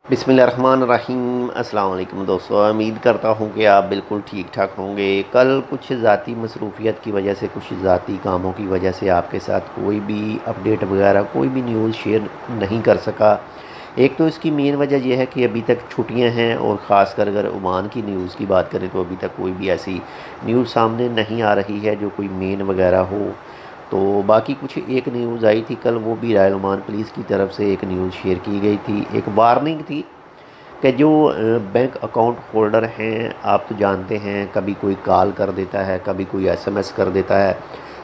बिस्मिल्लाहिर्रहमानिर्रहीम। अस्सलाम वालेकुम दोस्तों, उम्मीद करता हूँ कि आप बिल्कुल ठीक ठाक होंगे। कल कुछ ज़ाती मसरूफियत की वजह से, कुछ ज़ाती कामों की वजह से आपके साथ कोई भी अपडेट वगैरह, कोई भी न्यूज़ शेयर नहीं कर सका। एक तो इसकी मेन वजह यह है कि अभी तक छुट्टियां हैं, और ख़ासकर अगर ओमान की न्यूज़ की बात करें तो अभी तक कोई भी ऐसी न्यूज़ सामने नहीं आ रही है जो कोई मेन वगैरह हो। तो बाकी कुछ एक न्यूज़ आई थी कल, वो भी रायल ओमान पुलिस की तरफ से एक न्यूज़ शेयर की गई थी। एक वार्निंग थी कि जो बैंक अकाउंट होल्डर हैं, आप तो जानते हैं, कभी कोई कॉल कर देता है, कभी कोई एसएमएस कर देता है,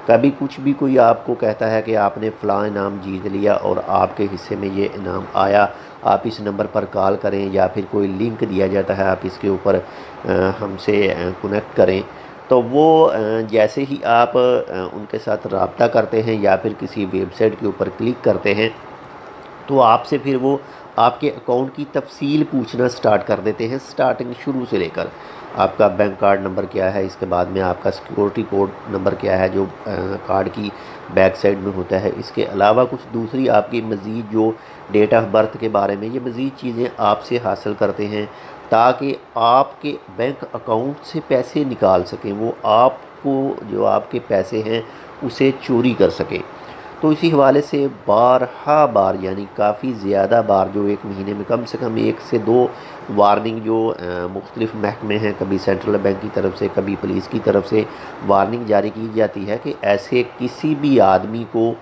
कभी कुछ भी कोई आपको कहता है कि आपने फ़लाँ इनाम जीत लिया और आपके हिस्से में ये इनाम आया, आप इस नंबर पर कॉल करें, या फिर कोई लिंक दिया जाता है, आप इसके ऊपर हमसे कनेक्ट करें। तो वो जैसे ही आप उनके साथ रब्ता करते हैं या फिर किसी वेबसाइट के ऊपर क्लिक करते हैं, तो आपसे फिर वो आपके अकाउंट की तफसील पूछना स्टार्ट कर देते हैं, स्टार्टिंग शुरू से लेकर आपका बैंक कार्ड नंबर क्या है, इसके बाद में आपका सिक्योरिटी कोड नंबर क्या है जो कार्ड की बैक साइड में होता है, इसके अलावा कुछ दूसरी आपकी मज़ीद जो डेट ऑफ बर्थ के बारे में, ये मज़ीद चीज़ें आपसे हासिल करते हैं ताकि आपके बैंक अकाउंट से पैसे निकाल सकें, वो आपको जो आपके पैसे हैं उसे चोरी कर सकें। तो इसी हवाले से बारहा बार, यानी काफ़ी ज़्यादा बार, जो एक महीने में कम से कम 1 से 2 वार्निंग जो मुख्तलिफ़ महकमे हैं, कभी सेंट्रल बैंक की तरफ से, कभी पुलिस की तरफ से वार्निंग जारी की जाती है कि ऐसे किसी भी आदमी को,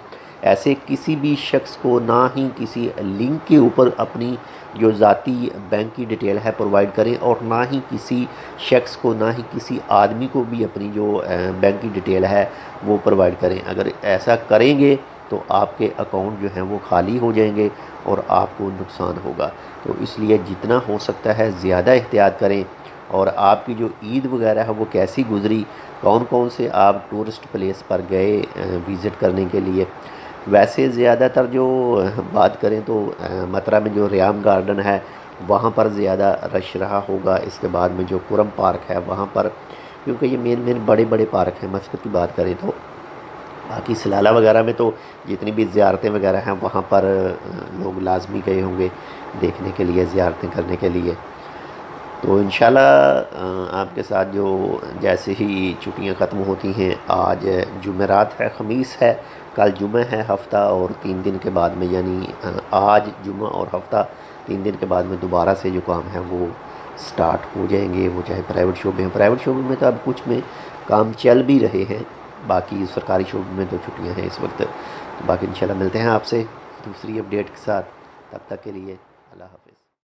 ऐसे किसी भी शख्स को ना ही किसी लिंक के ऊपर अपनी जो ज़ाती बैंक की डिटेल है प्रोवाइड करें, और ना ही किसी शख्स को, ना ही किसी आदमी को भी अपनी जो बैंक की डिटेल है वो प्रोवाइड करें। अगर ऐसा करेंगे तो आपके अकाउंट जो हैं वो खाली हो जाएंगे और आपको नुकसान होगा। तो इसलिए जितना हो सकता है ज़्यादा एहतियात करें। और आपकी जो ईद वगैरह है वो कैसी गुज़री, कौन कौन से आप टूरिस्ट प्लेस पर गए विज़िट करने के लिए। वैसे ज़्यादातर जो बात करें तो मथुरा में जो रियाम गार्डन है वहाँ पर ज़्यादा रश रहा होगा। इसके बाद में जो कुरम पार्क है वहाँ पर, क्योंकि ये मेन मेन बड़े बड़े पार्क हैं। मस्कत की बात करें तो बाकी सलाला वगैरह में तो जितनी भी ज़ियारतें वगैरह हैं वहाँ पर लोग लाजमी गए होंगे देखने के लिए, ज़ियारतें करने के लिए। तो इंशाल्लाह आपके साथ जो जैसे ही छुट्टियां ख़त्म होती हैं, आज जुमेरात है, ख़मीस है, कल जुमे है, हफ़्ता और 3 दिन के बाद में, यानी आज जुमा और हफ़्ता 3 दिन के बाद में दोबारा से जो काम है वो स्टार्ट हो जाएंगे। वो चाहे प्राइवेट शोबे हैं, प्राइवेट शोबे में तो अब कुछ में काम चल भी रहे हैं, बाकी सरकारी शोबे में तो छुट्टियां हैं इस वक्त। तो बाकी इंशाल्लाह मिलते हैं आपसे दूसरी अपडेट के साथ। तब तक के लिए अल्लाह हाफ़िज़।